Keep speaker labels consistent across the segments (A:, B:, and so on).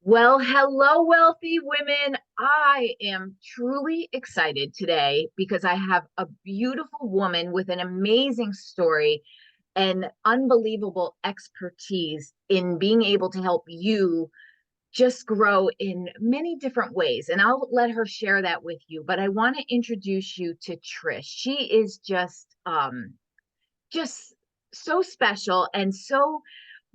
A: Well, hello, wealthy women. I am truly excited today because I have a beautiful woman with an amazing story and unbelievable expertise in being able to help you just grow in many different ways. And I'll let her share that with you. But I want to introduce you to Trish. She is just so special and so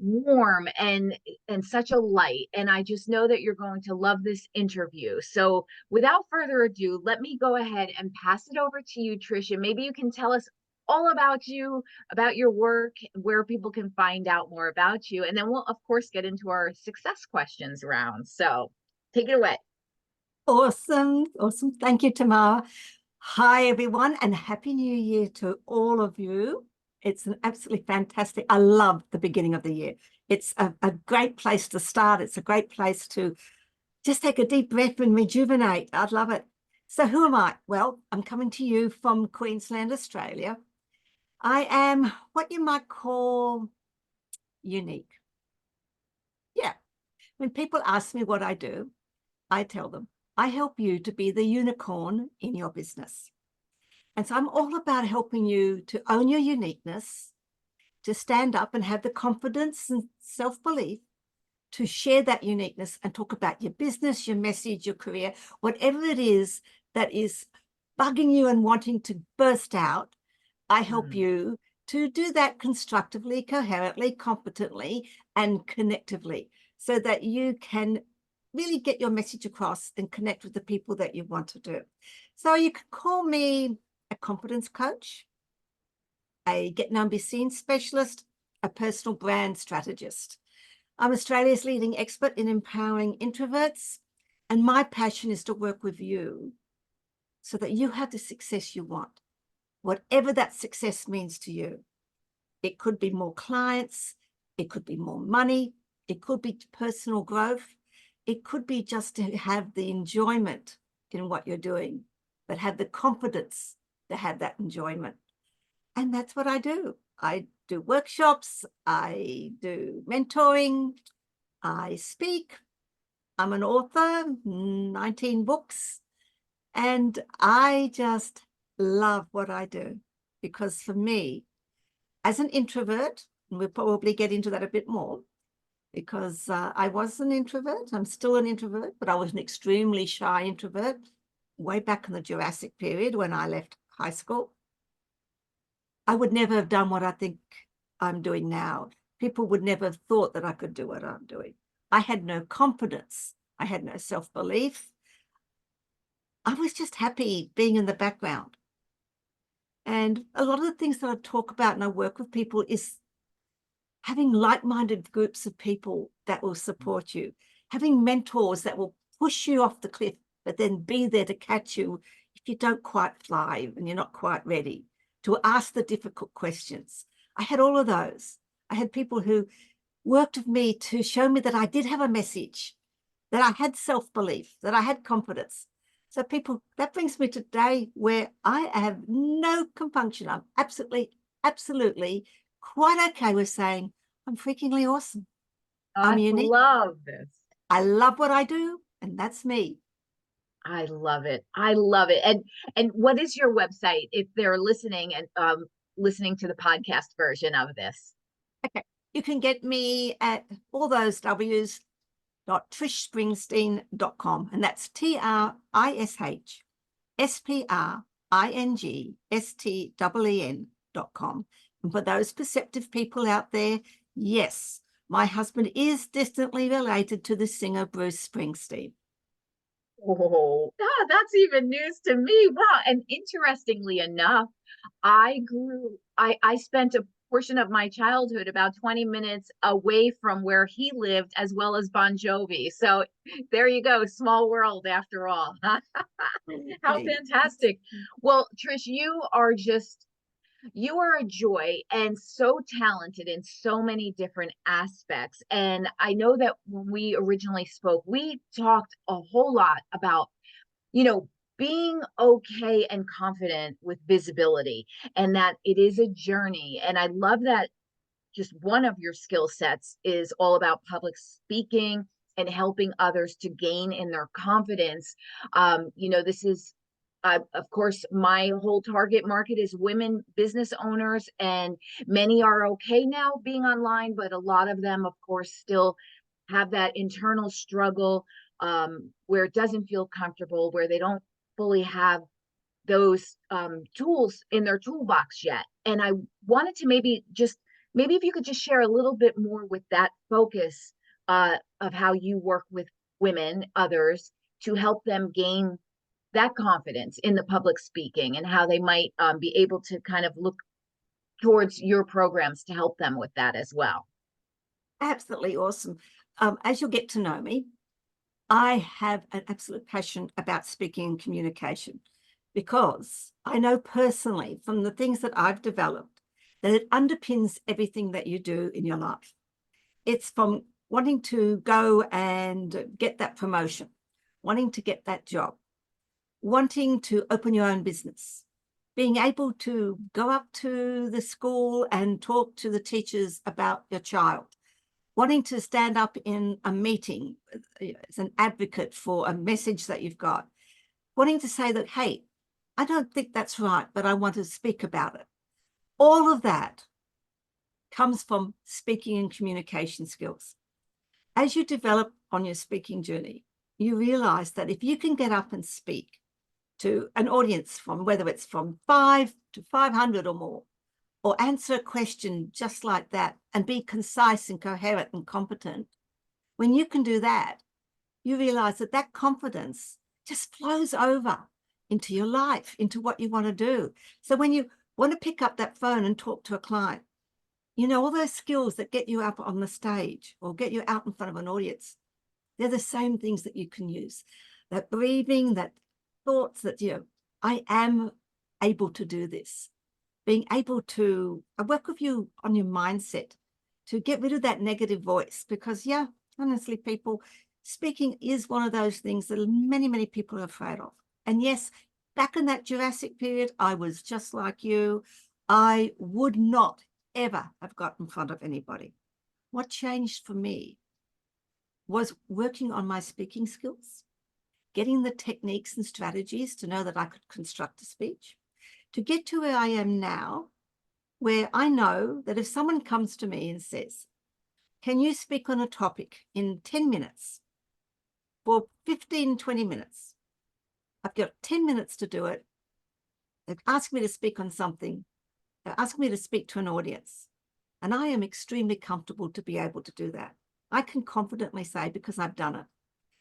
A: warm and such a light, and I just know that you're going to love this interview. So without further ado, let me go ahead and pass it over to you, Tricia. Maybe you can tell us all about you, about your work, where people can find out more about you, and then we'll of course get into our success questions round. So take it away.
B: Awesome. Awesome. Thank you, Tamara. Hi, everyone, and Happy New Year to all of you. It's an absolutely fantastic. I love the beginning of the year. It's a great place to start. It's a great place to just take a deep breath and rejuvenate. I'd love it. So who am I? Well, I'm coming to you from Queensland, Australia. I am what you might call unique. Yeah. When people ask me what I do, I tell them, I help you to be the unicorn in your business. And so I'm all about helping you to own your uniqueness, to stand up and have the confidence and self-belief to share that uniqueness and talk about your business, your message, your career, whatever it is that is bugging you and wanting to burst out. I help you to do that constructively, coherently, competently, and connectively so that you can really get your message across and connect with the people that you want to do. So you can call me a confidence coach, a get known, be seen specialist, a personal brand strategist. I'm Australia's leading expert in empowering introverts, and my passion is to work with you so that you have the success you want, whatever that success means to you. It could be more clients, it could be more money, it could be personal growth, it could be just to have the enjoyment in what you're doing, but have the confidence to have that enjoyment. And that's what I do. I do workshops, I do mentoring, I speak. I'm an author, 19 books, and I just love what I do because for me, as an introvert, and we'll probably get into that a bit more, because I was an introvert. I'm still an introvert, but I was an extremely shy introvert way back in the Jurassic period when I left high school. I would never have done what I think I'm doing now. People would never have thought that I could do what I'm doing. I had no confidence. I had no self-belief. I was just happy being in the background. And a lot of the things that I talk about and I work with people is having like-minded groups of people that will support you, having mentors that will push you off the cliff, but then be there to catch you if you don't quite fly and you're not quite ready, to ask the difficult questions. I had all of those. I had people who worked with me to show me that I did have a message, that I had self-belief, that I had confidence. So people, that brings me to today where I have no compunction. I'm absolutely quite okay with saying, I'm freakingly awesome. I'm
A: I
B: unique.
A: love this.
B: I love what I do, and that's me.
A: I love it. I love it. And what is your website if they're listening and listening to the podcast version of this?
B: Okay. You can get me at all those W's trishspringsteen.com, and that's TRISSPRINGSTEEN.com. And for those perceptive people out there, yes, my husband is distantly related to the singer Bruce Springsteen.
A: Oh, that's even news to me. Wow. And interestingly enough, I spent a portion of my childhood about 20 minutes away from where he lived, as well as Bon Jovi. So there you go, small world after all. How fantastic. Well, Trish, you are a joy and so talented in so many different aspects. And I know that when we originally spoke, we talked a whole lot about, being okay and confident with visibility and that it is a journey. And I love that just one of your skill sets is all about public speaking, and helping others to gain in their confidence. This is, of course, my whole target market is women business owners, and many are okay now being online, but a lot of them, of course, still have that internal struggle, where it doesn't feel comfortable, where they don't fully have those tools in their toolbox yet. And I wanted to maybe if you could just share a little bit more with that focus, of how you work with women, others, to help them gain that confidence in the public speaking, and how they might be able to kind of look towards your programs to help them with that as well.
B: Absolutely awesome. As you'll get to know me, I have an absolute passion about speaking and communication, because I know personally from the things that I've developed that it underpins everything that you do in your life. It's from wanting to go and get that promotion, wanting to get that job, wanting to open your own business, being able to go up to the school and talk to the teachers about your child, wanting to stand up in a meeting as an advocate for a message that you've got, wanting to say that, hey, I don't think that's right, but I want to speak about it. All of that comes from speaking and communication skills. As you develop on your speaking journey, you realize that if you can get up and speak to an audience, from whether it's from 5 to 500 or more, or answer a question just like that and be concise and coherent and competent, when you can do that, you realize that that confidence just flows over into your life, into what you want to do. So when you want to pick up that phone and talk to a client, all those skills that get you up on the stage or get you out in front of an audience, they're the same things that you can use. That breathing, that thoughts that, I am able to do this. Being able to, I work with you on your mindset to get rid of that negative voice, because honestly, people, speaking is one of those things that many, many people are afraid of. And yes, back in that Jurassic period, I was just like you. I would not ever have got in front of anybody. What changed for me was working on my speaking skills, getting the techniques and strategies to know that I could construct a speech, to get to where I am now, where I know that if someone comes to me and says, can you speak on a topic in 10 minutes for 15, 20 minutes? I've got 10 minutes to do it. They've asked me to speak on something. They're asking me to speak to an audience. And I am extremely comfortable to be able to do that. I can confidently say, because I've done it,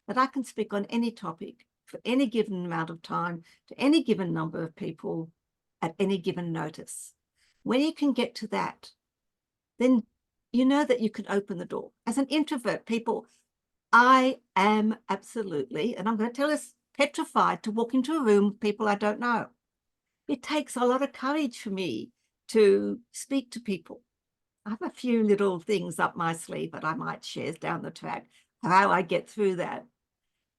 B: that I can speak on any topic for any given amount of time to any given number of people at any given notice. When you can get to that, then you know that you can open the door. As an introvert, I am absolutely, and I'm going to tell us, petrified to walk into a room with people I don't know. It takes a lot of courage for me to speak to people. I have a few little things up my sleeve that I might share down the track, how I get through that.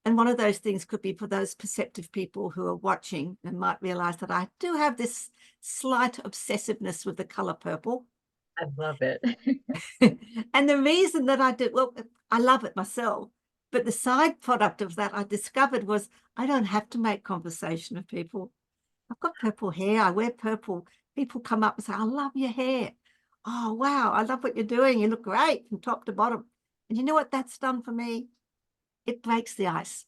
B: And one of those things could be for those perceptive people who are watching and might realize that I do have this slight obsessiveness with the color purple.
A: I love it.
B: And the reason that I do, well, I love it myself, but the side product of that I discovered was I don't have to make conversation with people. I've got purple hair. I wear purple. People come up and say, I love your hair. Oh, wow. I love what you're doing. You look great from top to bottom. And you know what that's done for me? It breaks the ice.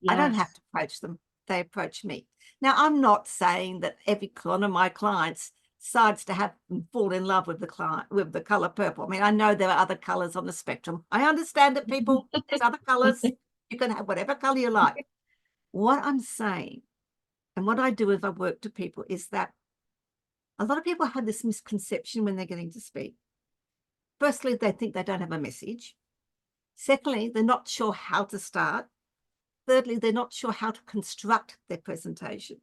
B: I don't have
A: Yes.
B: to approach them. They approach me. Now, I'm not saying that every one of my clients decides to fall in love with the color purple. I mean, I know there are other colors on the spectrum. I understand that, people. There's other colors. You can have whatever color you like. What I'm saying, and what I do as I work to people, is that a lot of people have this misconception when they're getting to speak. Firstly, they think they don't have a message. Secondly, they're not sure how to start. Thirdly, they're not sure how to construct their presentation.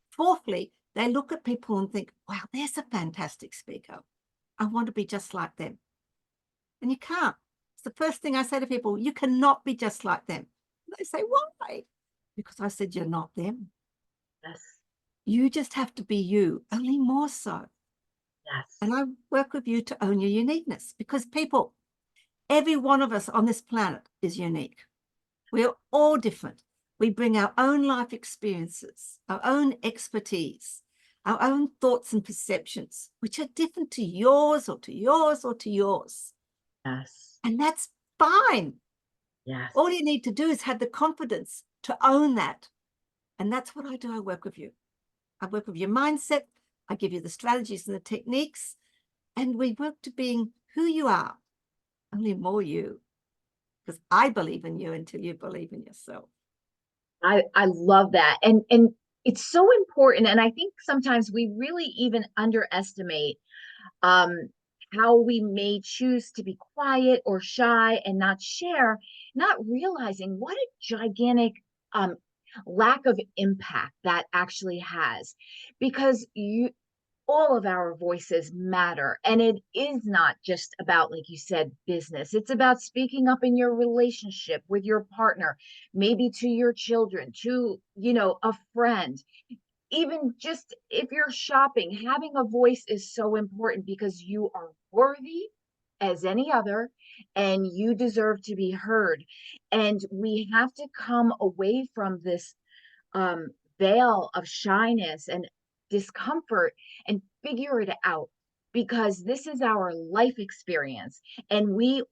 B: Fourthly, they look at people and think, wow, there's a fantastic speaker. I want to be just like them. And you can't. It's the first thing I say to people, you cannot be just like them. And they say, why? Because I said, you're not them.
A: Yes.
B: You just have to be you, only more so.
A: Yes.
B: And I work with you to own your uniqueness, because people, Every one of us on this planet is unique. We're all different. We bring our own life experiences, our own expertise, our own thoughts and perceptions, which are different to yours or to yours or to yours.
A: Yes.
B: And that's fine.
A: Yes.
B: All you need to do is have the confidence to own that. And that's what I do. I work with you. I work with your mindset. I give you the strategies and the techniques. And we work to being who you are, only more you. Because I believe in you until you believe in yourself.
A: I love that. And it's so important. And I think sometimes we really even underestimate um how we may choose to be quiet or shy and not share, not realizing what a gigantic um lack of impact that actually has. Because you all of our voices matter. And it is not just about, like you said, business. It's about speaking up in your relationship with your partner, maybe to your children, to, a friend. Even just if you're shopping, having a voice is so important because you are worthy as any other and you deserve to be heard. And we have to come away from this um, veil of shyness and discomfort and figure it out, because this is our life experience. And we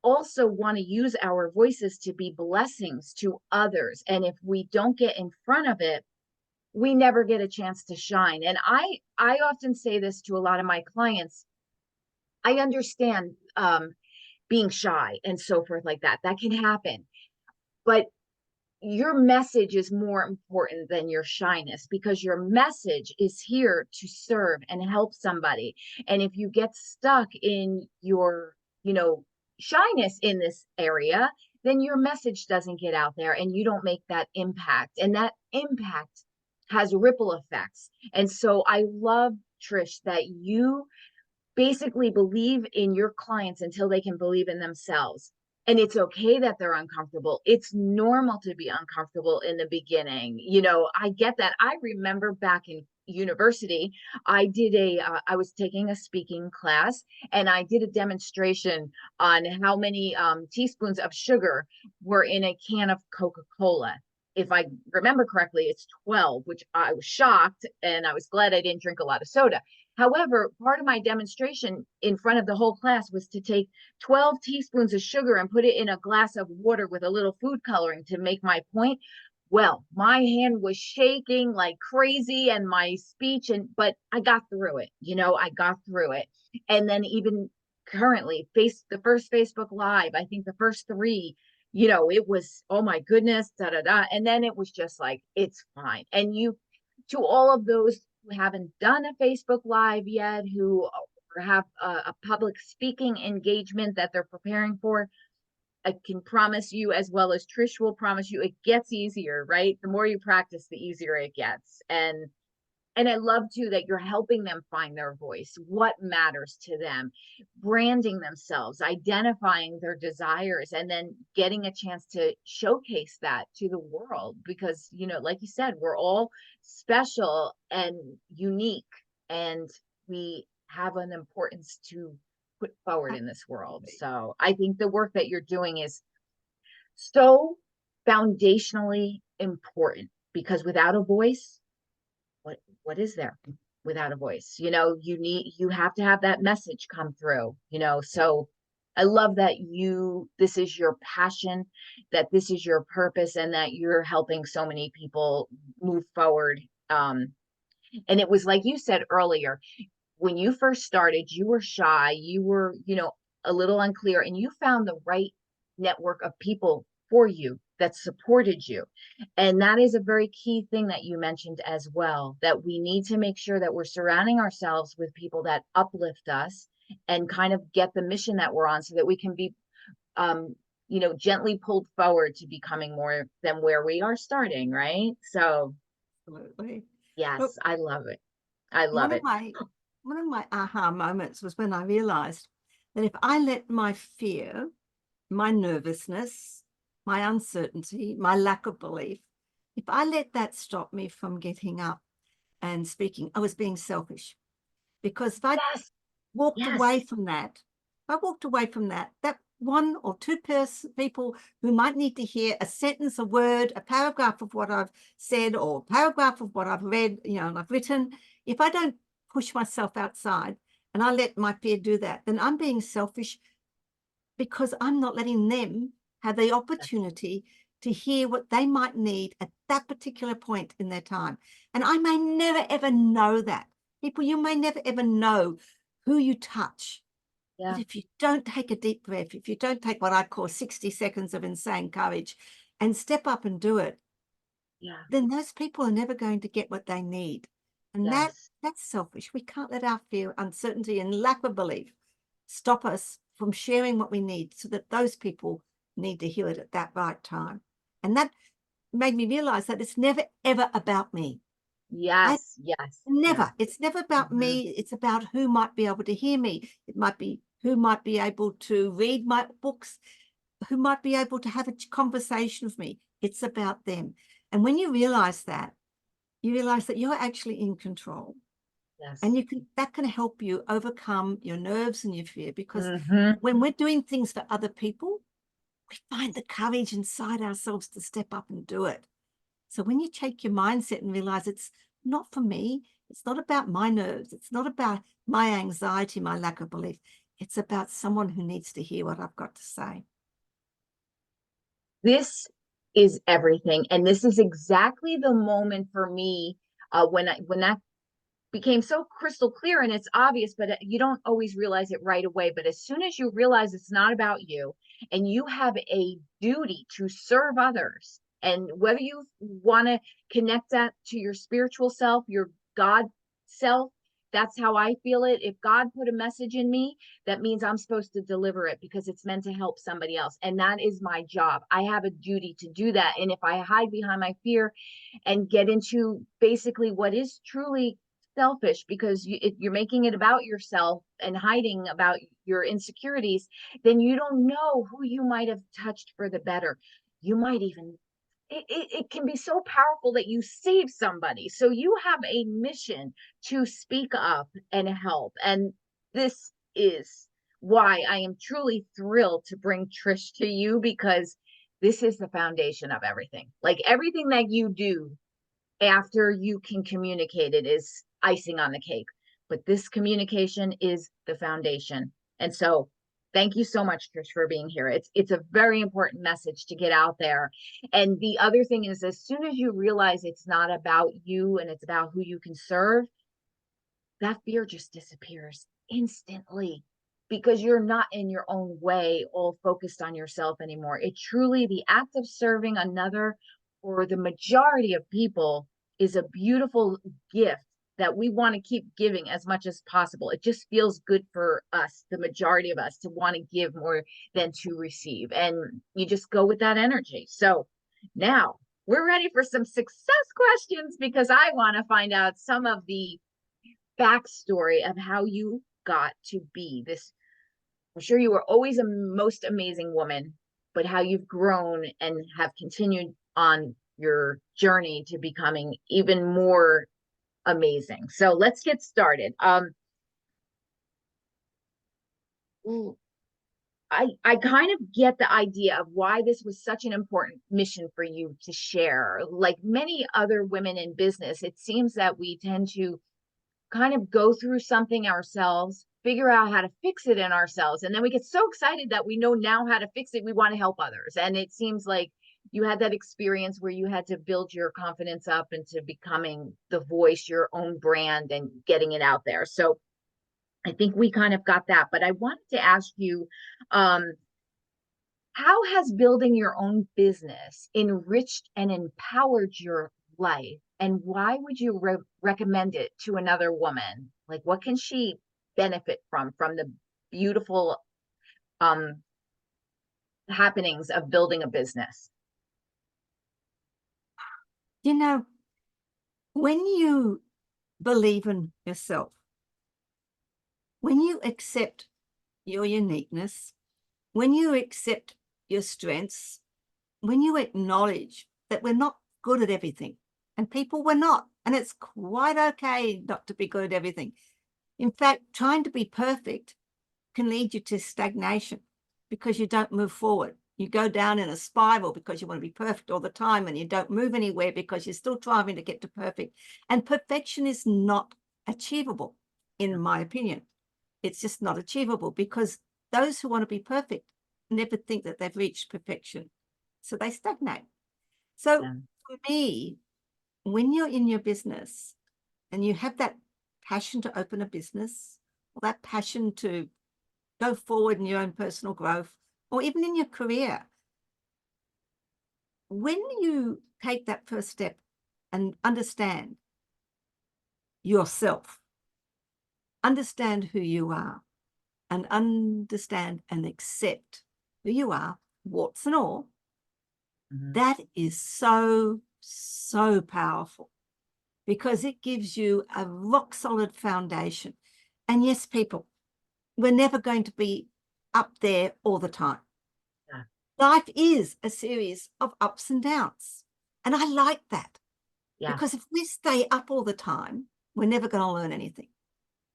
A: also want to use our voices to be blessings to others. And if we don't get in front of it, we never get a chance to shine. And I often say this to a lot of my clients. I understand being shy and so forth, like that. That can happen. But your message is more important than your shyness, because your message is here to serve and help somebody. And if you get stuck in your, shyness in this area, then your message doesn't get out there and you don't make that impact. And that impact has ripple effects. And so I love, Trish, that you basically believe in your clients until they can believe in themselves. And it's okay that they're uncomfortable. It's normal to be uncomfortable in the beginning. I get that. I remember back in university, I was taking a speaking class and I did a demonstration on how many teaspoons of sugar were in a can of Coca-Cola. If I remember correctly, it's 12, which I was shocked, and I was glad I didn't drink a lot of soda. However, part of my demonstration in front of the whole class was to take 12 teaspoons of sugar and put it in a glass of water with a little food coloring to make my point. Well, my hand was shaking like crazy and my speech, but I got through it. I got through it. And then even currently, the first Facebook Live, I think the first three, it was, oh my goodness, da da da. And then it was just like, it's fine. And to all of those who haven't done a Facebook Live yet, who have a public speaking engagement that they're preparing for, I can promise you, as well as Trish will promise you, it gets easier, right? The more you practice, the easier it gets. And I love too that you're helping them find their voice, what matters to them, branding themselves, identifying their desires, and then getting a chance to showcase that to the world. Because, like you said, we're all special and unique, and we have an importance to put forward in this world. So I think the work that you're doing is so foundationally important, because without a voice, what is there without a voice? You have to have that message come through. So I love that this is your passion, that this is your purpose, and that you're helping so many people move forward. And it was like you said earlier, when you first started, you were shy, you were, a little unclear, and you found the right network of people for you that supported you. And that is a very key thing that you mentioned as well, that we need to make sure that we're surrounding ourselves with people that uplift us and kind of get the mission that we're on, so that we can be, gently pulled forward to becoming more than where we are starting, right? So,
B: Absolutely. Look,
A: yes, I love it. I love it.
B: one of my aha moments was when I realized that if I let my fear, my nervousness, my uncertainty, my lack of belief, if I let that stop me from getting up and speaking, I was being selfish. Because if I
A: Yes,
B: walked
A: yes.
B: away from that, if I walked away from that, one or two people who might need to hear a sentence, a word, a paragraph of what I've said, or a paragraph of what I've read, and I've written, if I don't push myself outside and I let my peer do that, then I'm being selfish, because I'm not letting them have the opportunity to hear what they might need at that particular point in their time. And I may never, ever know that. People, you may never, ever know who you touch.
A: Yeah.
B: But if you don't take a deep breath, if you don't take what I call 60 seconds of insane courage and step up and do it,
A: Yeah.
B: then those people are never going to get what they need. And
A: Yes.
B: that's selfish. We can't let our fear, uncertainty, and lack of belief stop us from sharing what we need, so that those people need to hear it at that right time. And that made me realize that it's never, ever about me.
A: Yes. Yes.
B: Never.
A: Yes.
B: It's never about
A: Mhm.
B: me. It's about who might be able to hear me. It might be who might be able to read my books, who might be able to have a conversation with me. It's about them. And when you realize that, you realize that you're actually in control. And
A: Yes.
B: that can help you overcome your nerves and your fear, because
A: Mhm.
B: when we're doing things for other people, we find the courage inside ourselves to step up and do it. So when you take your mindset and realize it's not for me, it's not about my nerves, it's not about my anxiety, my lack of belief, it's about someone who needs to hear what I've got to say.
A: This is everything, and this is exactly the moment for me, when that became so crystal clear, and it's obvious, but you don't always realize it right away. But as soon as you realize it's not about you, and you have a duty to serve others, and whether you want to connect that to your spiritual self, your God self, that's how I feel it. If God put a message in me, that means I'm supposed to deliver it, because it's meant to help somebody else. And that is my job. I have a duty to do that. And if I hide behind my fear and get into basically what is truly selfish, because you're making it about yourself and hiding about your insecurities, then you don't know who you might have touched for the better. You might even, it can be so powerful that you save somebody. So you have a mission to speak up and help. And this is why I am truly thrilled to bring Trish to you, because this is the foundation of everything. Like, everything that you do after you can communicate it is icing on the cake. But this communication is the foundation. And so thank you so much, Trish, for being here. It's a very important message to get out there. And the other thing is, as soon as you realize it's not about you and it's about who you can serve, that fear just disappears instantly, because you're not in your own way, all focused on yourself anymore. It truly, the act of serving another, or the majority of people, is a beautiful gift that we want to keep giving as much as possible. It just feels good for us, the majority of us, to want to give more than to receive. And you just go with that energy. So now we're ready for some success questions, because I want to find out some of the backstory of how you got to be this. I'm sure you were always a most amazing woman, but how you've grown and have continued on your journey to becoming even more amazing. So let's get started. I kind of get the idea of why this was such an important mission for you to share. Like many other women in business, it seems that we tend to kind of go through something ourselves, figure out how to fix it in ourselves. And then we get so excited that we know now how to fix it. We want to help others. And it seems like you had that experience where you had to build your confidence up into becoming the voice, your own brand, and getting it out there. So I think we kind of got that. But I wanted to ask you, um, how has building your own business enriched and empowered your life? And why would you recommend it to another woman? Like, what can she benefit from the beautiful um, happenings of building a business?
B: You know, when you believe in yourself, when you accept your uniqueness, when you accept your strengths, when you acknowledge that we're not good at everything, and people were not, and it's quite okay not to be good at everything. In fact, trying to be perfect can lead you to stagnation. because you don't move forward. You go down in a spiral because you want to be perfect all the time, and you don't move anywhere because you're still striving to get to perfect. And perfection is not achievable, in my opinion. It's just not achievable, because those who want to be perfect never think that they've reached perfection. So they stagnate. So for me, when you're in your business and you have that passion to open a business, or that passion to go forward in your own personal growth, or even in your career, when you take that first step and understand yourself, understand who you are, and understand and accept who you are, warts and all, that is so, so powerful, because it gives you a rock solid foundation. And yes, people, we're never going to be up there all the time.
A: Yeah.
B: Life is a series of ups and downs. And I like that.
A: Yeah.
B: Because if we stay up all the time, we're never going to learn anything.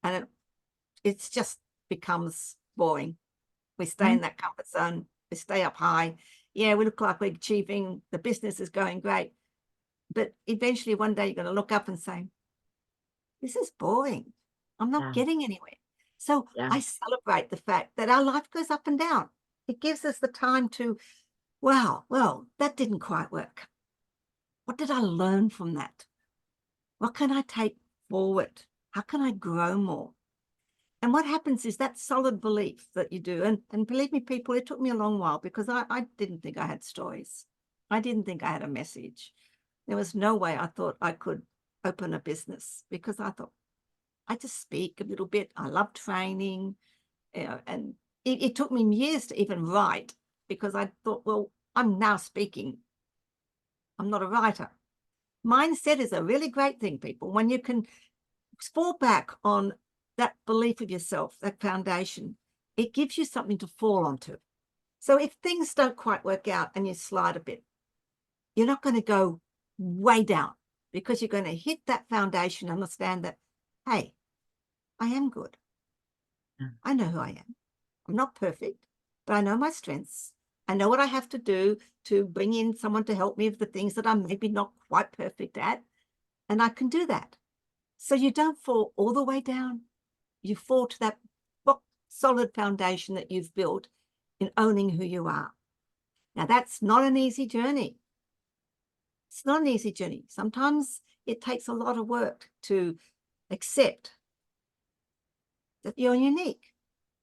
B: And it just becomes boring. We stay in that comfort zone. We stay up high. Yeah, we look like we're achieving. The business is going great. But eventually one day you're going to look up and say, this is boring. I'm not getting anywhere. So I celebrate the fact that our life goes up and down. It gives us the time to, wow, well, that didn't quite work. What did I learn from that? What can I take forward? How can I grow more? And what happens is that solid belief that you do, and believe me, people, it took me a long while, because I didn't think I had stories. I didn't think I had a message. There was no way I thought I could open a business, because I thought, I just speak a little bit. I love training, and it took me years to even write, because I thought, well, I'm now speaking. I'm not a writer. Mindset is a really great thing, people, when you can fall back on that belief of yourself, that foundation. It gives you something to fall onto. So if things don't quite work out and you slide a bit, you're not going to go way down, because you're going to hit that foundation and understand that, hey, I am good. I know who I am. I'm not perfect, but I know my strengths. I know what I have to do to bring in someone to help me with the things that I'm maybe not quite perfect at, and I can do that. So you don't fall all the way down. You fall to that solid foundation that you've built in owning who you are. Now, that's not an easy journey. It's not an easy journey. Sometimes it takes a lot of work to accept that you're unique,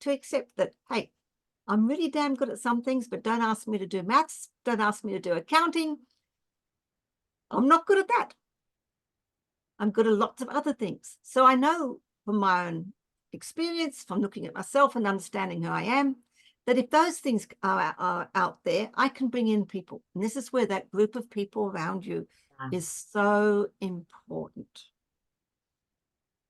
B: to accept that, hey, I'm really damn good at some things, but don't ask me to do maths, don't ask me to do accounting. I'm not good at that. I'm good at lots of other things. So I know from my own experience, from looking at myself and understanding who I am, that if those things are out there, I can bring in people. And this is where that group of people around you is so important.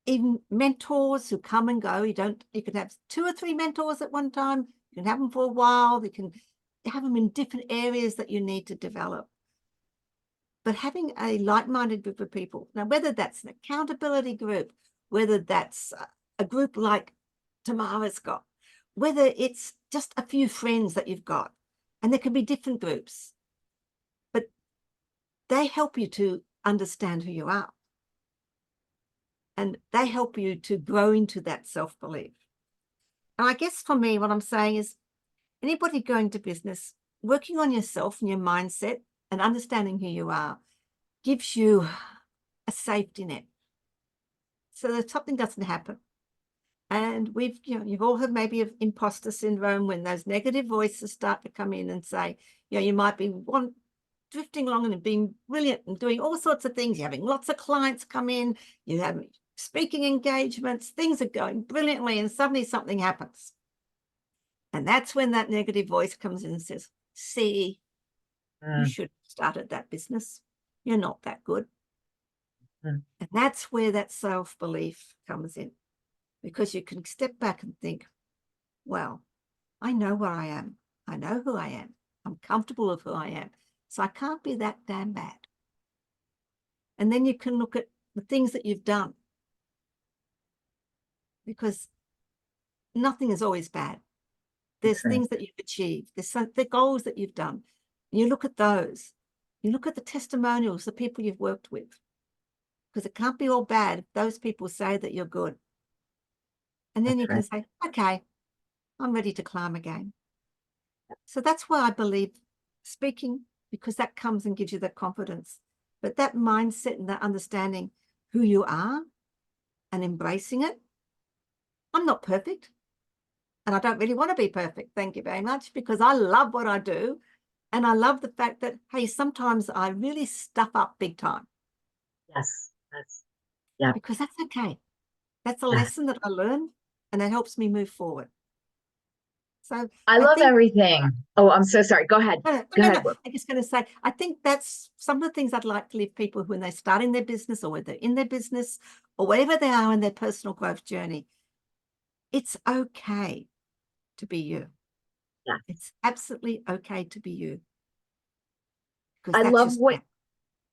B: Even mentors who come and go. You can have 2 or 3 mentors at one time. You can have them for a while. You can have them in different areas that you need to develop. But having a like-minded group of people, now whether that's an accountability group, whether that's a group like Tamara's got, whether it's just a few friends that you've got, and there can be different groups, but they help you to understand who you are. And they help you to grow into that self-belief. And I guess for me, what I'm saying is, anybody going to business, working on yourself and your mindset and understanding who you are gives you a safety net, so that something doesn't happen. And you've all heard maybe of imposter syndrome, when those negative voices start to come in and say, you might be drifting along and being brilliant and doing all sorts of things. You're having lots of clients come in, you're having speaking engagements, things are going brilliantly, and suddenly something happens. And that's when that negative voice comes in and says, see, you should have started that business. You're not that good. And that's where that self-belief comes in, because you can step back and think, well, I know where I am. I know who I am. I'm comfortable with who I am. So I can't be that damn bad. And then you can look at the things that you've done, because nothing is always bad. There's things that you've achieved. There's the goals that you've done. You look at those. You look at the testimonials, the people you've worked with, because it can't be all bad if those people say that you're good. And then you can say, okay, I'm ready to climb again. So that's why I believe speaking, because that comes and gives you the confidence. But that mindset and that understanding who you are and embracing it. I'm not perfect. And I don't really want to be perfect. Thank you very much, because I love what I do. And I love the fact that, hey, sometimes I really stuff up big time.
A: Yes. Yeah.
B: Because that's okay. That's a lesson that I learned, and that helps me move forward. So
A: I
B: I
A: love
B: think,
A: everything. Oh, I'm so sorry. Go ahead.
B: no,
A: Go ahead.
B: I'm just going to say, I think that's some of the things I'd like to leave people when they're starting their business, or when they're in their business, or wherever they are in their personal growth journey. It's okay to be you.
A: Yeah.
B: It's absolutely okay to be you. Because
A: I
B: that's
A: love
B: just
A: what,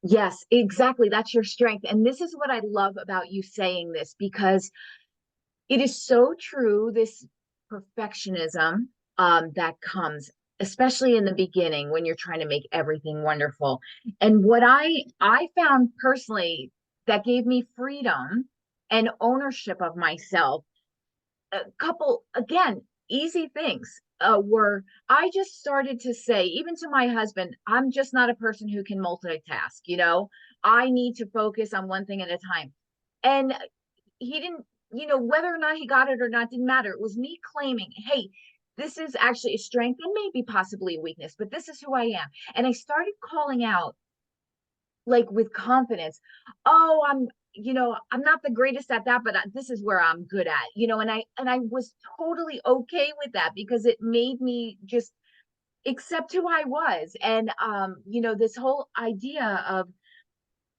A: yes, exactly. That's your strength. And this is what I love about you saying this, because it is so true, this perfectionism that comes, especially in the beginning when you're trying to make everything wonderful. And what I found personally that gave me freedom and ownership of myself, a couple, again, easy things were, I just started to say, even to my husband, I'm just not a person who can multitask, I need to focus on one thing at a time. And he didn't, whether or not he got it or not didn't matter. It was me claiming, hey, this is actually a strength and maybe possibly a weakness, but this is who I am. And I started calling out, like, with confidence, oh, I'm not the greatest at that, but this is where I'm good at, and I was totally okay with that, because it made me just accept who I was. And this whole idea of,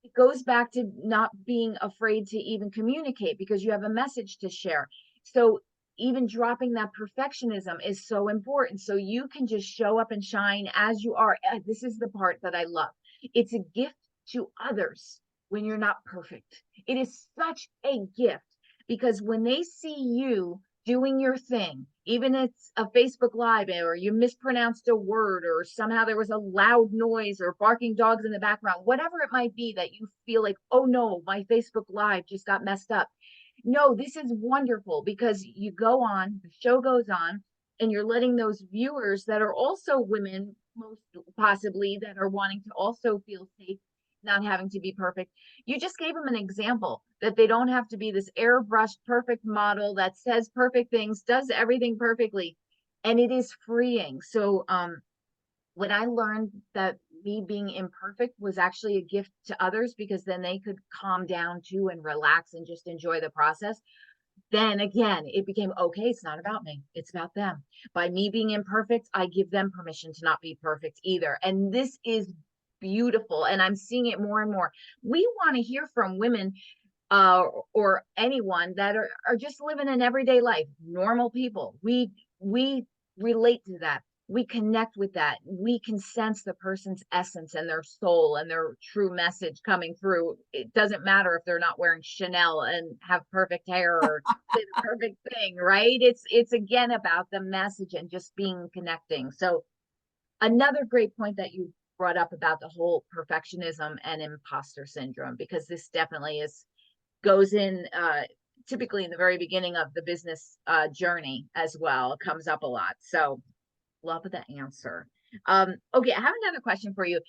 A: it goes back to not being afraid to even communicate, because you have a message to share. So even dropping that perfectionism is so important, so you can just show up and shine as you are. This is the part that I love. It's a gift to others when you're not perfect. It is such a gift, because when they see you doing your thing, even if it's a Facebook Live, or you mispronounced a word, or somehow there was a loud noise or barking dogs in the background, whatever it might be that you feel like, oh no, my Facebook Live just got messed up. No, this is wonderful, because you go on, the show goes on, and you're letting those viewers that are also women, most possibly, that are wanting to also feel safe, not having to be perfect. You just gave them an example that they don't have to be this airbrushed perfect model that says perfect things, does everything perfectly, and it is freeing. So when I learned that me being imperfect was actually a gift to others, because then they could calm down too and relax and just enjoy the process, then again, it became, okay, it's not about me, it's about them. By me being imperfect, I give them permission to not be perfect either. And this is beautiful. And I'm seeing it more and more. We want to hear from women or anyone that are just living an everyday life, normal people. We relate to that. We connect with that. We can sense the person's essence and their soul and their true message coming through. It doesn't matter if they're not wearing Chanel and have perfect hair or say the perfect thing, right? It's again about the message and just being connecting. So another great point that you brought up about the whole perfectionism and imposter syndrome, because this definitely goes in typically in the very beginning of the business journey as well. It comes up a lot. So love the answer. Okay, I have another question for you.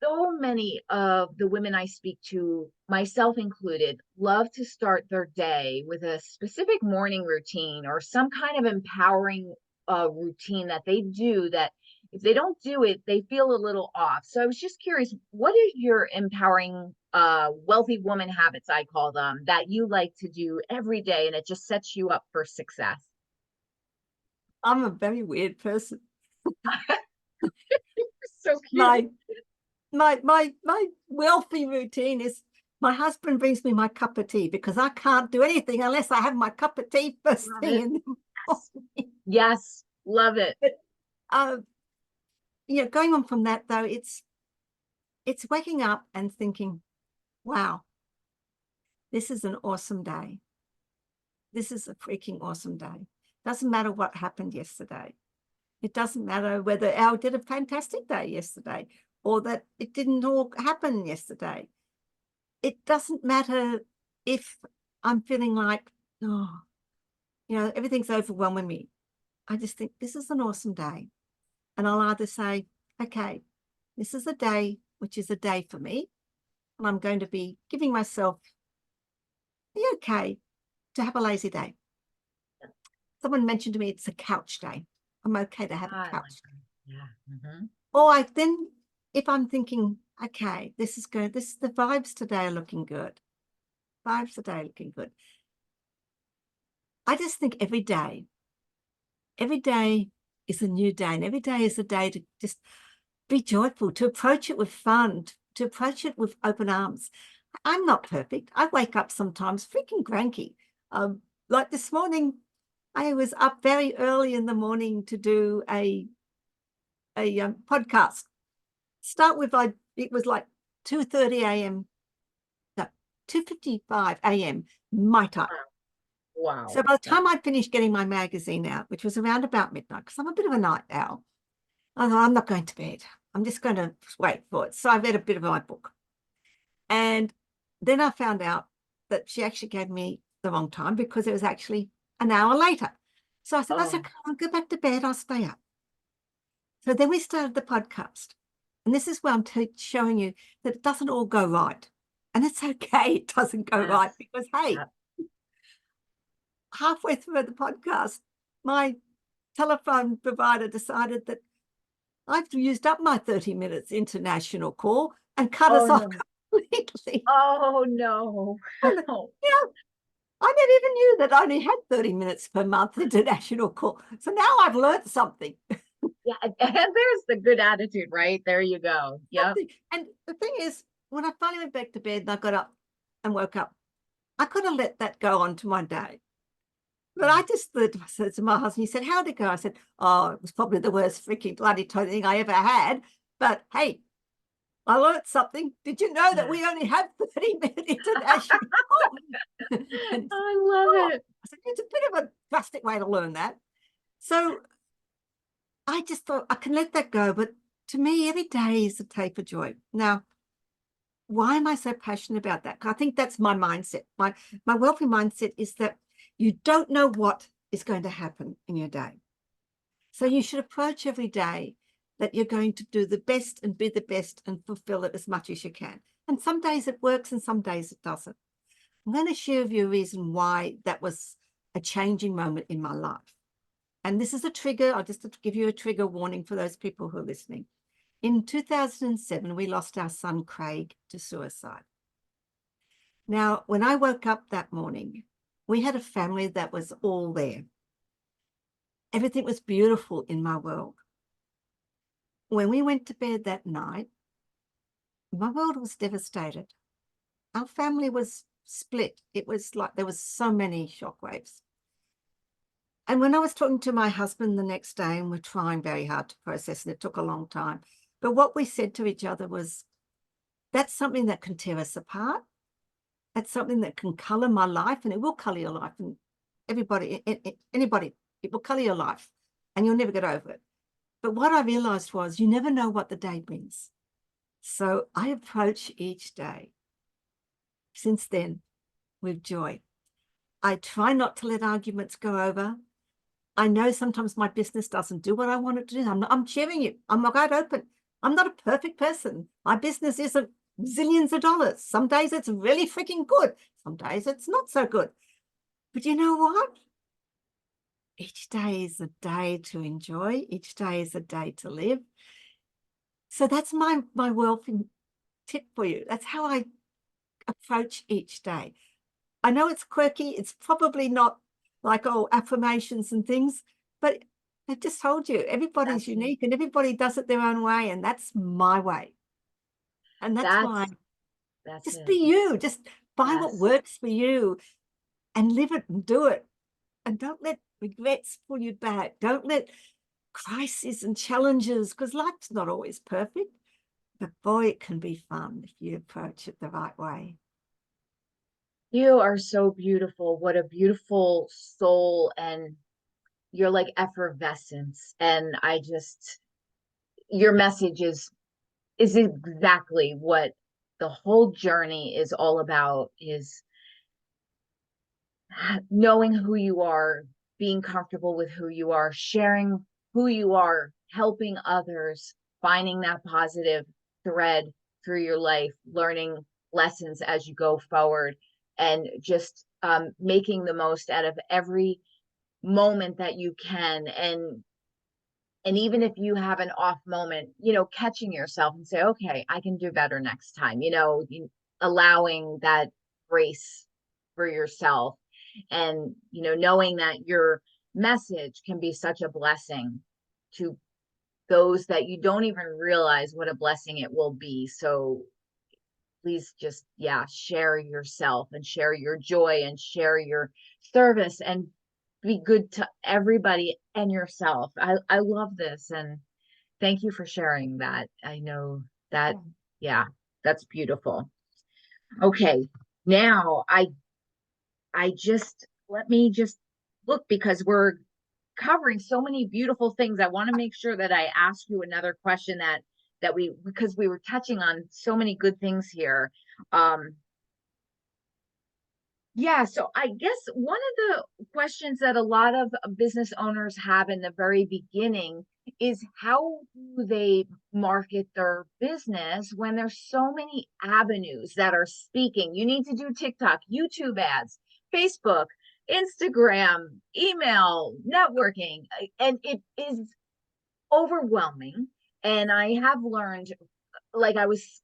A: So many of the women I speak to, myself included, love to start their day with a specific morning routine or some kind of empowering routine that they do, that if they don't do it, they feel a little off. So I was just curious, what are your empowering wealthy woman habits, I call them, that you like to do every day and it just sets you up for success?
B: I'm a very weird person.
A: So cute.
B: My wealthy routine is, my husband brings me my cup of tea, because I can't do anything unless I have my cup of tea first
A: Love
B: thing
A: it.
B: in the
A: Yes.
B: morning.
A: Yes, love it.
B: But going on from that though, it's waking up and thinking, wow, this is an awesome day. This is a freaking awesome day. Doesn't matter what happened yesterday. It doesn't matter whether Al did a fantastic day yesterday or that it didn't all happen yesterday. It doesn't matter if I'm feeling like, oh, everything's overwhelming me. I just think this is an awesome day. And I'll either say, okay, this is a day, which is a day for me. And I'm going to be giving myself the okay to have a lazy day. Someone mentioned to me it's a couch day. I'm okay to have a couch day.
A: Yeah.
B: Or then if I'm thinking, okay, this is good. The vibes today are looking good. Vibes today are looking good. I just think every day is a new day, and every day is a day to just be joyful, to approach it with fun, to approach it with open arms. I'm not perfect. I wake up sometimes freaking cranky. Like this morning, I was up very early in the morning to do a podcast. Start with it was like 2:30 a.m. No, 2:55 a.m. my time.
A: Wow.
B: So by the time I'd finished getting my magazine out, which was around about midnight, because I'm a bit of a night owl, I thought, I'm not going to bed. I'm just going to wait for it. So I read a bit of my book. And then I found out that she actually gave me the wrong time because it was actually an hour later. So I said, that's okay, I'll go back to bed, I'll stay up. So then we started the podcast. And this is where I'm showing you that it doesn't all go right. And it's okay, it doesn't go right because, hey, halfway through the podcast, my telephone provider decided that I've used up my 30 minutes international call and cut us off completely.
A: Oh, no.
B: And, I never even knew that I only had 30 minutes per month international call. So now I've learned something.
A: Yeah, and there's the good attitude, right? There you go. Yep.
B: And the thing is, when I finally went back to bed and I got up and woke up, I could have let that go on to my day. But I just said to my husband, he said, how'd it go? I said, oh, it was probably the worst freaking bloody thing I ever had. But hey, I learned something. Did you know that we only have 30-minute international?
A: I love it.
B: I said, it's a bit of a drastic way to learn that. So I just thought I can let that go. But to me, every day is a day for joy. Now, why am I so passionate about that? I think that's my mindset. My wealthy mindset is that you don't know what is going to happen in your day. So you should approach every day that you're going to do the best and be the best and fulfill it as much as you can. And some days it works and some days it doesn't. I'm going to share with you a reason why that was a changing moment in my life. And this is a trigger. I'll just give you a trigger warning for those people who are listening. In 2007, we lost our son, Craig, to suicide. Now, when I woke up that morning, we had a family that was all there. Everything was beautiful in my world. When we went to bed that night, my world was devastated. Our family was split. It was like there was so many shockwaves. And when I was talking to my husband the next day, and we're trying very hard to process, and it took a long time, but what we said to each other was, that's something that can tear us apart. That's something that can color my life, and it will color your life. And anybody, it will color your life, and you'll never get over it. But what I realized was you never know what the day brings. So I approach each day since then with joy. I try not to let arguments go over. I know sometimes my business doesn't do what I want it to do. I'm sharing you. I'm wide open. I'm not a perfect person. My business isn't zillions of dollars. Some days it's really freaking good. Some days it's not so good. But you know what? Each day is a day to enjoy. Each day is a day to live. So that's my wealthy tip for you. That's how I approach each day. I know it's quirky. It's probably not like, oh, affirmations and things, but I just told you, everybody's unique and everybody does it their own way. And that's my way. And that's why just be you. Just find what works for you and live it and do it. And don't let regrets pull you back. Don't let crises and challenges, because life's not always perfect, but boy, it can be fun if you approach it the right way.
A: You are so beautiful. What a beautiful soul and you're like effervescence. And I just, your message is exactly what the whole journey is all about, is knowing who you are, being comfortable with who you are, sharing who you are, helping others, finding that positive thread through your life, learning lessons as you go forward, and just making the most out of every moment that you can. And even if you have an off moment, catching yourself and say, okay, I can do better next time, allowing that grace for yourself, and knowing that your message can be such a blessing to those that you don't even realize what a blessing it will be. So please just, yeah, share yourself and share your joy and share your service and be good to everybody and yourself. I love this, and thank you for sharing that. I know that, yeah, that's beautiful. Okay, now I just, let me just look, because we're covering so many beautiful things. I want to make sure that I ask you another question that we, because we were touching on so many good things here. Um, Yeah, so I guess one of the questions that a lot of business owners have in the very beginning is, how do they market their business when there's so many avenues that are speaking? You need to do TikTok, YouTube ads, Facebook, Instagram, email, networking, and it is overwhelming. And I have learned, like I was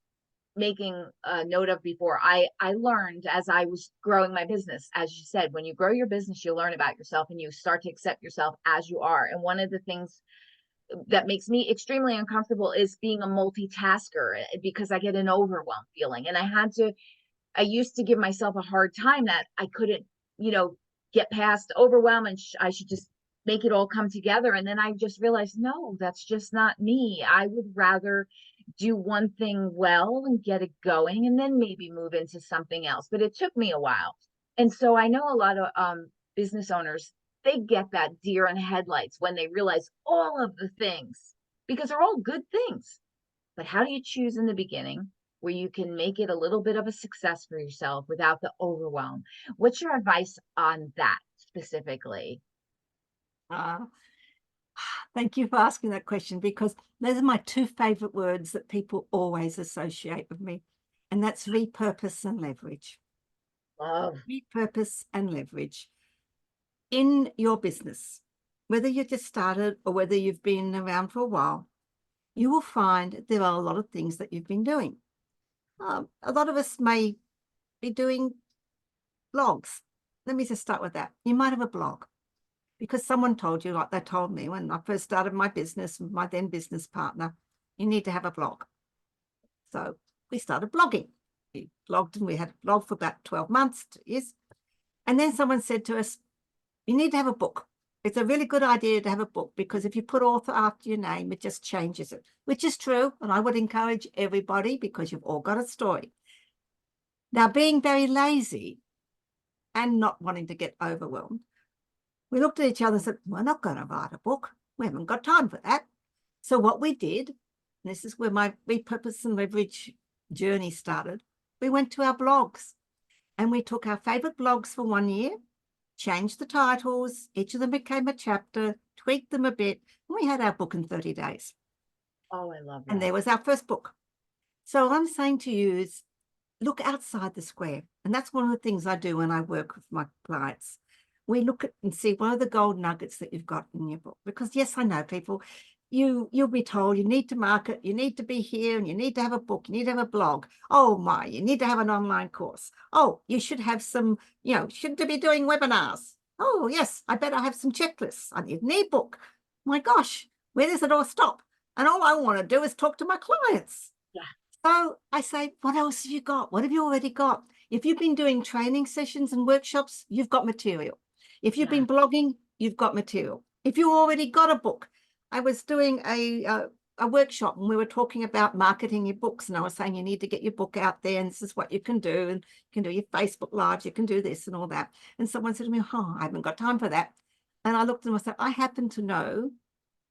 A: making a note of before, I learned as I was growing my business, as you said, when you grow your business, you learn about yourself and you start to accept yourself as you are. And one of the things that makes me extremely uncomfortable is being a multitasker, because I get an overwhelmed feeling. And I used to give myself a hard time that I couldn't, get past overwhelm, and I should just make it all come together. And then I just realized, no, that's just not me. I would rather do one thing well and get it going, and then maybe move into something else. But it took me a while. And so I know a lot of business owners, they get that deer in headlights when they realize all of the things, because they're all good things. But how do you choose in the beginning where you can make it a little bit of a success for yourself without the overwhelm? What's your advice on that specifically?
B: Uh, Thank you for asking that question, because those are my two favorite words that people always associate with me, and that's repurpose and leverage.
A: Love.
B: Repurpose and leverage in your business, whether you just started or whether you've been around for a while. You will find there are a lot of things that you've been doing. A lot of us may be doing blogs. Let me just start with that. You might have a blog because someone told you, like they told me when I first started my business with my then business partner, you need to have a blog. So we started blogging. We blogged, and we had a blog for about 12 months, 2 years. And then someone said to us, you need to have a book. It's a really good idea to have a book, because if you put author after your name, it just changes it, which is true. And I would encourage everybody, because you've all got a story. Now, being very lazy and not wanting to get overwhelmed, we looked at each other and said, we're not going to write a book. We haven't got time for that. So what we did, and this is where my repurpose and leverage journey started, we went to our blogs and we took our favorite blogs for 1 year, changed the titles, each of them became a chapter, tweaked them a bit, and we had our book in 30 days.
A: Oh, I love that.
B: And there was our first book. So what I'm saying to you is, look outside the square. And that's one of the things I do when I work with my clients. We look at and see what are the gold nuggets that you've got in your book. Because yes, I know people, you'll be told you need to market, you need to be here, and you need to have a book, you need to have a blog. Oh my, you need to have an online course. Oh, you should have some, shouldn't be doing webinars. Oh yes, I better have some checklists. I need an ebook. My gosh, where does it all stop? And all I want to do is talk to my clients.
A: Yeah.
B: So I say, what else have you got? What have you already got? If you've been doing training sessions and workshops, you've got material. If you've been blogging, you've got material. If you already got a book, I was doing a workshop and we were talking about marketing your books, and I was saying you need to get your book out there, and this is what you can do, and you can do your Facebook Lives, you can do this and all that. And someone said to me, oh, I haven't got time for that. And I looked at them and I said, I happen to know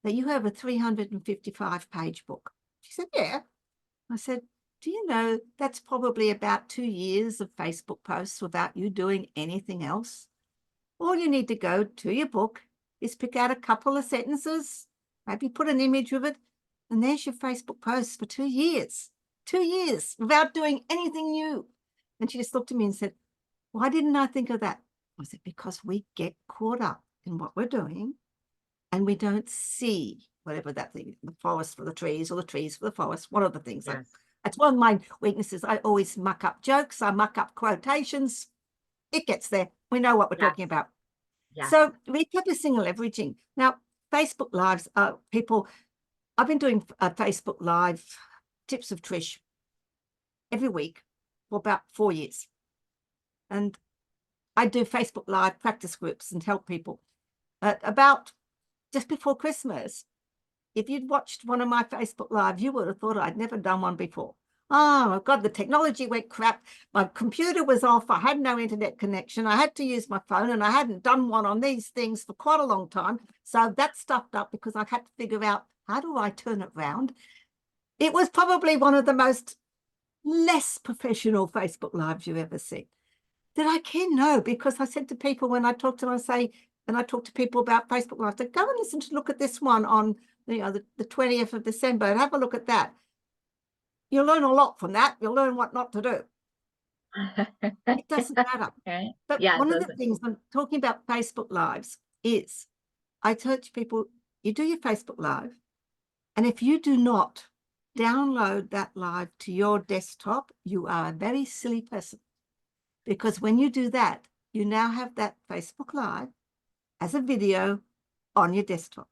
B: that you have a 355-page book. She said, yeah. I said, do you know that's probably about 2 years of Facebook posts without you doing anything else? All you need to go to your book is pick out a couple of sentences, maybe put an image with it, and there's your Facebook posts for 2 years. 2 years without doing anything new. And she just looked at me and said, why didn't I think of that? I said, because we get caught up in what we're doing and we don't see whatever that thing, the forest for the trees or the trees for the forest, one of the things.
A: Yes.
B: That's one of my weaknesses. I always muck up jokes. I muck up quotations. It gets there. We know what we're talking about.
A: Yes.
B: So repurposing and leveraging. Now, Facebook Lives are people, I've been doing a Facebook Live tips of Trish every week for about 4 years. And I do Facebook Live practice groups and help people. About just before Christmas, if you'd watched one of my Facebook Live, you would have thought I'd never done one before. Oh, God, the technology went crap. My computer was off. I had no internet connection. I had to use my phone, and I hadn't done one on these things for quite a long time. So that stuffed up because I had to figure out, how do I turn it around? It was probably one of the most less professional Facebook Lives you ever see. Did I care? No, because I said to people when I talk to them, and I talk to people about Facebook Live, I said, go and listen to look at this one on the 20th of December and have a look at that. You'll learn a lot from that. You'll learn what not to do. It doesn't matter.
A: Okay.
B: But
A: Yeah,
B: one of the things I'm talking about Facebook Lives is I teach people, you do your Facebook Live, and if you do not download that live to your desktop, you are a very silly person. Because when you do that, you now have that Facebook Live as a video on your desktop.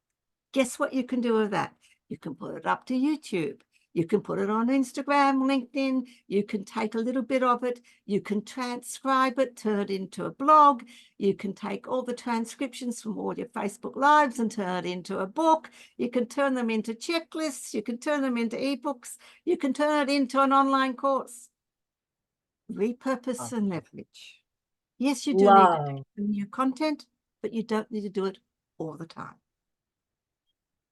B: Guess what you can do with that? You can put it up to YouTube. You can put it on Instagram, LinkedIn. You can take a little bit of it. You can transcribe it, turn it into a blog. You can take all the transcriptions from all your Facebook Lives and turn it into a book. You can turn them into checklists. You can turn them into ebooks. You can turn it into an online course. Repurpose and leverage. Yes, you do need to do new content, but you don't need to do it all the time.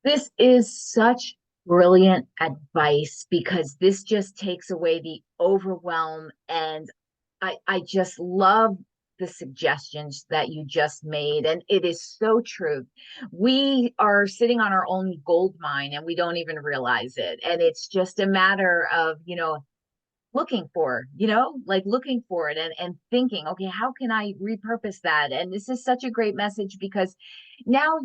A: This is such brilliant advice because this just takes away the overwhelm. And I just love the suggestions that you just made. And it is so true. We are sitting on our own gold mine and we don't even realize it. And it's just a matter of, looking for, like looking for it and thinking, okay, how can I repurpose that? And this is such a great message because now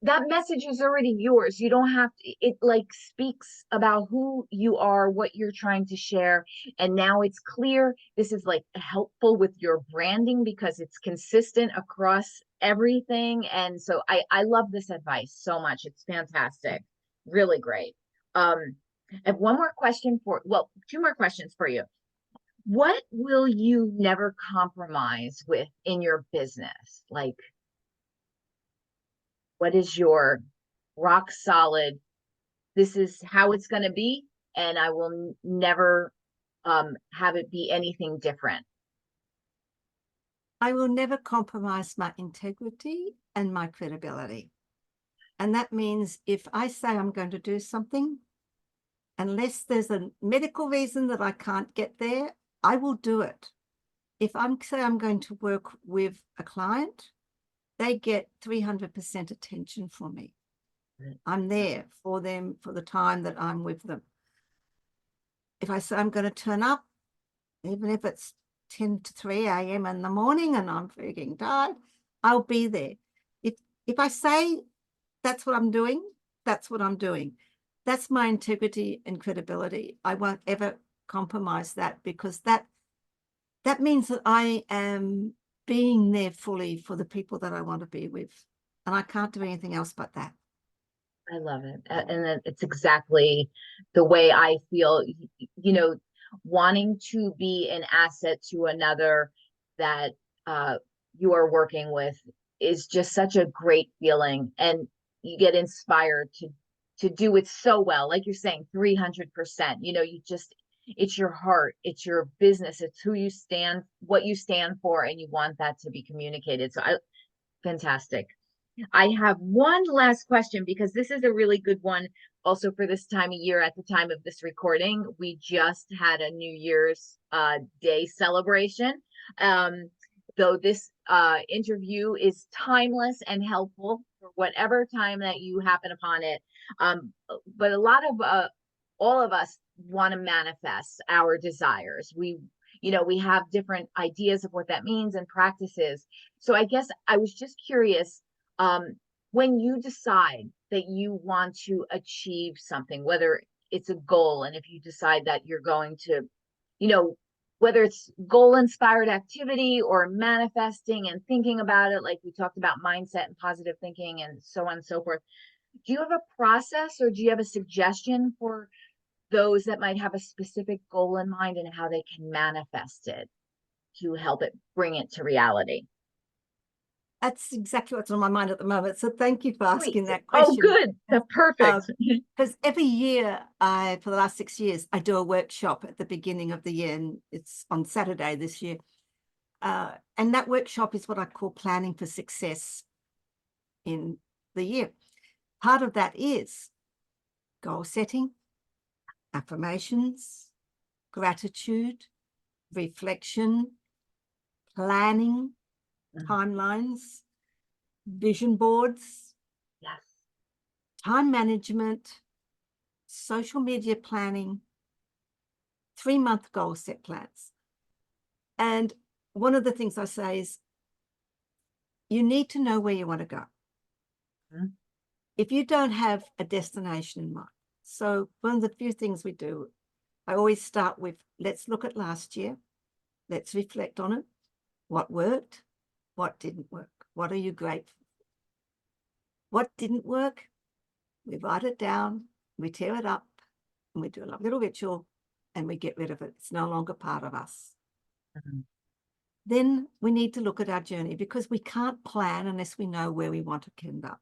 A: that message is already yours. You don't have to, it like speaks about who you are, what you're trying to share. And now it's clear. This is like helpful with your branding because it's consistent across everything. And so I love this advice so much. It's fantastic. Really great. I have one more question two more questions for you. What will you never compromise with in your business? Like, what is your rock solid, this is how it's going to be, and I will never have it be anything different?
B: I will never compromise my integrity and my credibility. And that means if I say I'm going to do something, unless there's a medical reason that I can't get there, I will do it. If I'm say I'm going to work with a client, they get 300% attention from me. I'm there for them for the time that I'm with them. If I say I'm going to turn up, even if it's 10 to 3 a.m. in the morning and I'm freaking tired, I'll be there. If I say that's what I'm doing, that's what I'm doing. That's my integrity and credibility. I won't ever compromise that because that means that I am being there fully for the people that I want to be with. And I can't do anything else but that.
A: I love it. And it's exactly the way I feel, wanting to be an asset to another that you are working with is just such a great feeling. And you get inspired to do it so well. Like you're saying, 300%, it's your heart, it's your business, it's what you stand for, and you want that to be communicated. So Fantastic. I have one last question because this is a really good one also for this time of year. At the time of this recording, we just had a New Year's Day celebration. Um, though this interview is timeless and helpful for whatever time that you happen upon it. But a lot of all of us want to manifest our desires. We have different ideas of what that means and practices. So I guess I was just curious, when you decide that you want to achieve something, whether it's a goal, and if you decide that you're going to, you know, whether it's goal inspired activity or manifesting and thinking about it, like we talked about mindset and positive thinking and so on and so forth. Do you have a process or do you have a suggestion for those that might have a specific goal in mind and how they can manifest it to help it bring it to reality?
B: That's exactly what's on my mind at the moment. So thank you for asking
A: Great.
B: that
A: Oh,
B: question.
A: good. That's perfect.
B: Because every year, for the last 6 years, I do a workshop at the beginning of the year, and it's on Saturday this year. And that workshop is what I call planning for success in the year. Part of that is goal setting, affirmations, gratitude, reflection, planning, timelines, vision boards,
A: Yes.
B: time management, social media planning, 3-month goal set plans. And one of the things I say is you need to know where you want to go. If you don't have a destination in mind. So one of the few things we do, I always start with, let's look at last year. Let's reflect on it. What worked? What didn't work? What are you grateful for? What didn't work? We write it down, we tear it up, and we do a little ritual, and we get rid of it. It's no longer part of us. Then we need to look at our journey, because we can't plan unless we know where we want to end up.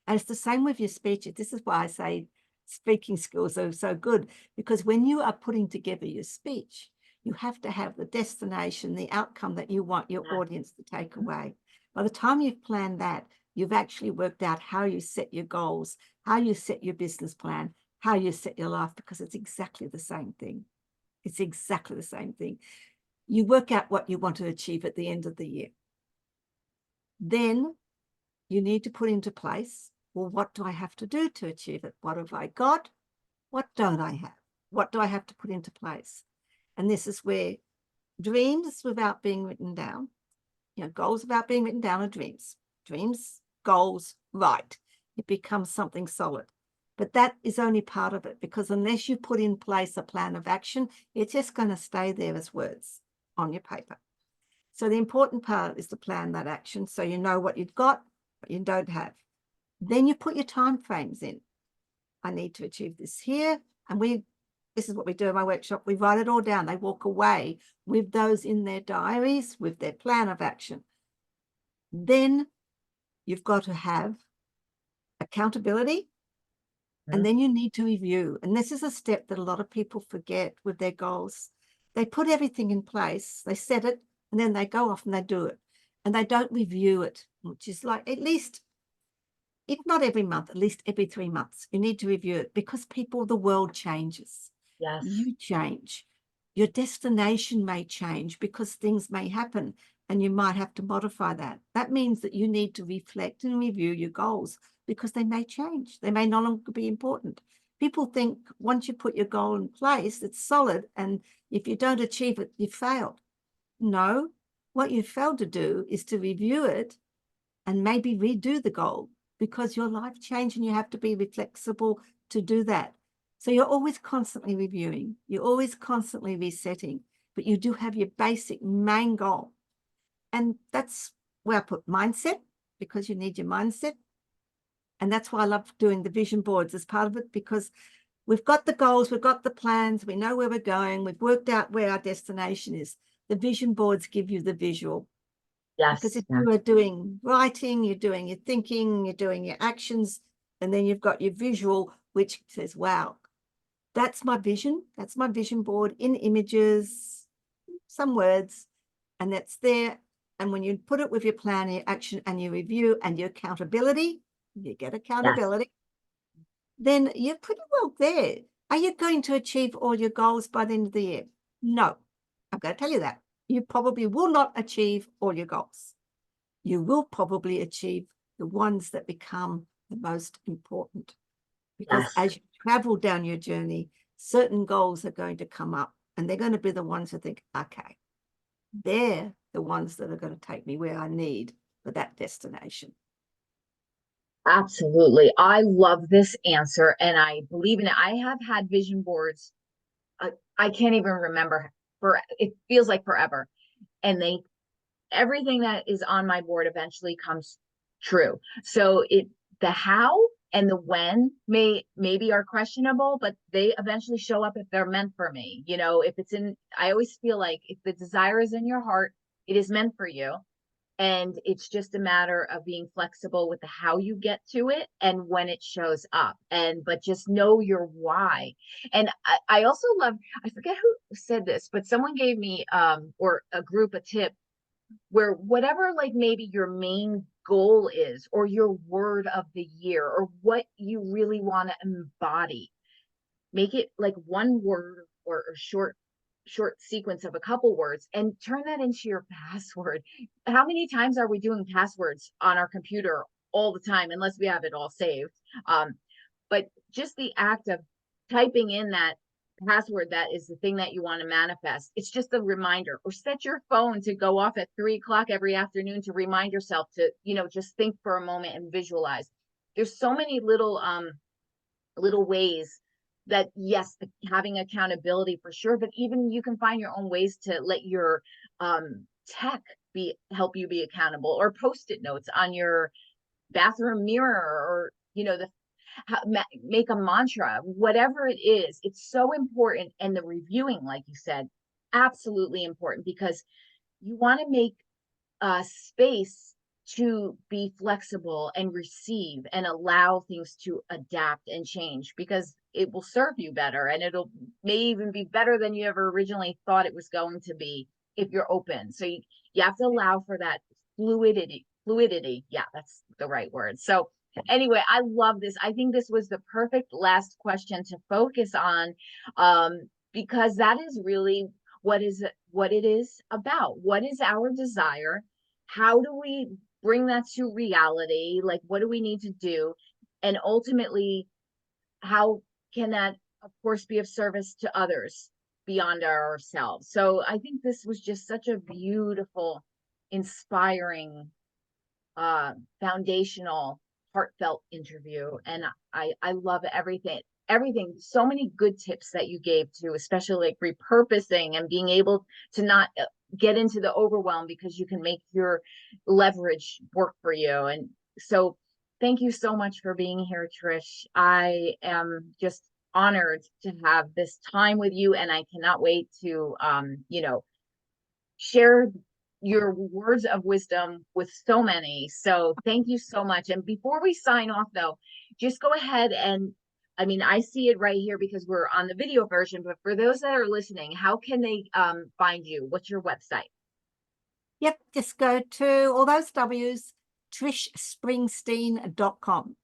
B: And it's the same with your speeches. This is why I say speaking skills are so good, because when you are putting together your speech, you have to have the destination, the outcome that you want your audience to take away. By the time you've planned that, you've actually worked out how you set your goals, how you set your business plan, how you set your life, because it's exactly the same thing. It's exactly the same thing. You work out what you want to achieve at the end of the year. Then you need to put into place, well, what do I have to do to achieve it? What have I got? What don't I have? What do I have to put into place? And this is where dreams without being written down, goals without being written down are dreams. Dreams, goals, right. It becomes something solid. But that is only part of it, because unless you put in place a plan of action, it's just going to stay there as words on your paper. So the important part is to plan that action, so you know what you've got, what you don't have. Then you put your time frames in. I need to achieve this here. And this is what we do in my workshop. We write it all down. They walk away with those in their diaries, with their plan of action. Then you've got to have accountability. And then you need to review. And this is a step that a lot of people forget with their goals. They put everything in place, they set it, and then they go off and they do it. And they don't review it, which is like, at least, if not every month, at least every 3 months, you need to review it, because the world changes.
A: Yes.
B: You change. Your destination may change because things may happen and you might have to modify that. That means that you need to reflect and review your goals, because they may change. They may no longer be important. People think once you put your goal in place, it's solid, and if you don't achieve it, you failed. No, what you failed to do is to review it and maybe redo the goal, because your life changed and you have to be flexible to do that. So you're always constantly reviewing, you're always constantly resetting, but you do have your basic main goal. And that's where I put mindset, because you need your mindset. And that's why I love doing the vision boards as part of it, because we've got the goals, we've got the plans, we know where we're going, we've worked out where our destination is. The vision boards give you the visual. Because if you are doing writing, you're doing your thinking, you're doing your actions, and then you've got your visual, which says, wow, that's my vision. That's my vision board in images, some words, and that's there. And when you put it with your plan, your action, and your review and your accountability, you get
A: Yes.
B: accountability, then you're pretty well there. Are you going to achieve all your goals by the end of the year? No, I'm going to tell you that. You probably will not achieve all your goals. You will probably achieve the ones that become the most important. Because
A: Yes.
B: as you travel down your journey, certain goals are going to come up, and they're going to be the ones that think, okay, they're the ones that are going to take me where I need for that destination.
A: Absolutely. I love this answer and I believe in it. I have had vision boards. I can't even remember for it feels like forever. And everything that is on my board eventually comes true. So the how and the when maybe are questionable, but they eventually show up if they're meant for me. If it's I always feel like if the desire is in your heart, it is meant for you. And it's just a matter of being flexible with the how you get to it and when it shows up. But just know your why. And I also love, I forget who said this, but someone gave me or a group a tip where whatever like maybe your main goal is or your word of the year or what you really want to embody, make it like one word or a short sequence of a couple words and turn that into your password. How many times are we doing passwords on our computer all the time unless we have it all saved? But just the act of typing in that password, that is the thing that you want to manifest. It's just a reminder. Or set your phone to go off at 3 o'clock every afternoon to remind yourself to just think for a moment and visualize. There's so many little ways that, yes, having accountability for sure, but even you can find your own ways to let your tech help you be accountable, or post-it notes on your bathroom mirror, or make a mantra, whatever it is. It's so important. And the reviewing, like you said, absolutely important, because you want to make space to be flexible and receive and allow things to adapt and change, because it will serve you better, and it'll may even be better than you ever originally thought it was going to be if you're open. So you have to allow for that fluidity. Yeah, that's the right word. So anyway, I love this. I think this was the perfect last question to focus on, because that is really what it is about. What is our desire? How do we bring that to reality? Like, what do we need to do? And ultimately, how can that, of course, be of service to others beyond ourselves? So I think this was just such a beautiful, inspiring, foundational, heartfelt interview. And I love everything, so many good tips that you gave to, especially like repurposing and being able to not get into the overwhelm, because you can make your leverage work for you. And so thank you so much for being here, Trish. I am just honored to have this time with you, and I cannot wait to share your words of wisdom with so many. So thank you so much. And before we sign off, though, just go ahead and, I mean, I see it right here because we're on the video version, but for those that are listening, how can they find you? What's your website?
B: Yep, just go to all those W's, trishspringsteen.com.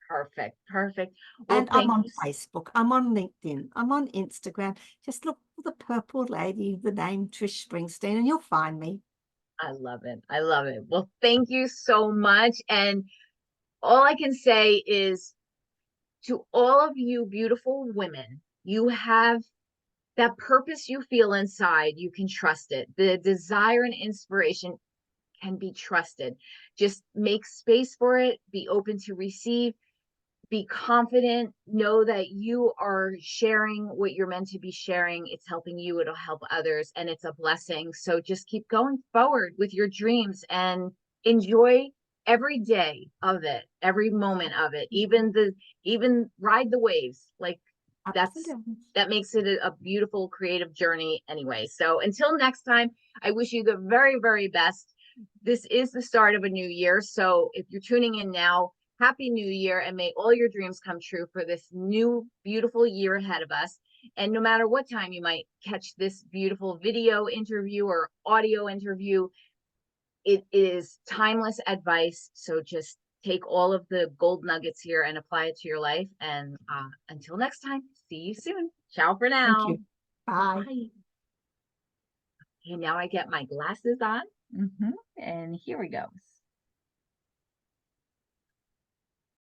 A: Perfect. Perfect. Well,
B: And I'm
A: thank
B: on
A: you.
B: Facebook, I'm on LinkedIn, I'm on Instagram. Just look for the purple lady, the name Trish Springsteen, and you'll find me.
A: I love it. I love it. Well, thank you so much. And all I can say is, to all of you beautiful women, you have that purpose you feel inside. You can trust it. The desire and inspiration can be trusted. Just make space for it. Be open to receive. Be confident. Know that you are sharing what you're meant to be sharing. It's helping you. It'll help others, and it's a blessing. So just keep going forward with your dreams and enjoy every day of it, every moment of it, even ride the waves. Like,
B: Absolutely.
A: that makes it a beautiful creative journey anyway. So until next time, I wish you the very, very best. This is the start of a new year. So if you're tuning in now, Happy New Year, and may all your dreams come true for this new, beautiful year ahead of us. And no matter what time you might catch this beautiful video interview or audio interview, it is timeless advice. So just take all of the gold nuggets here and apply it to your life. And until next time, see you soon. Ciao for
B: Thank
A: now.
B: you. Bye.
A: Bye. Okay, now I get my glasses on. And here we go.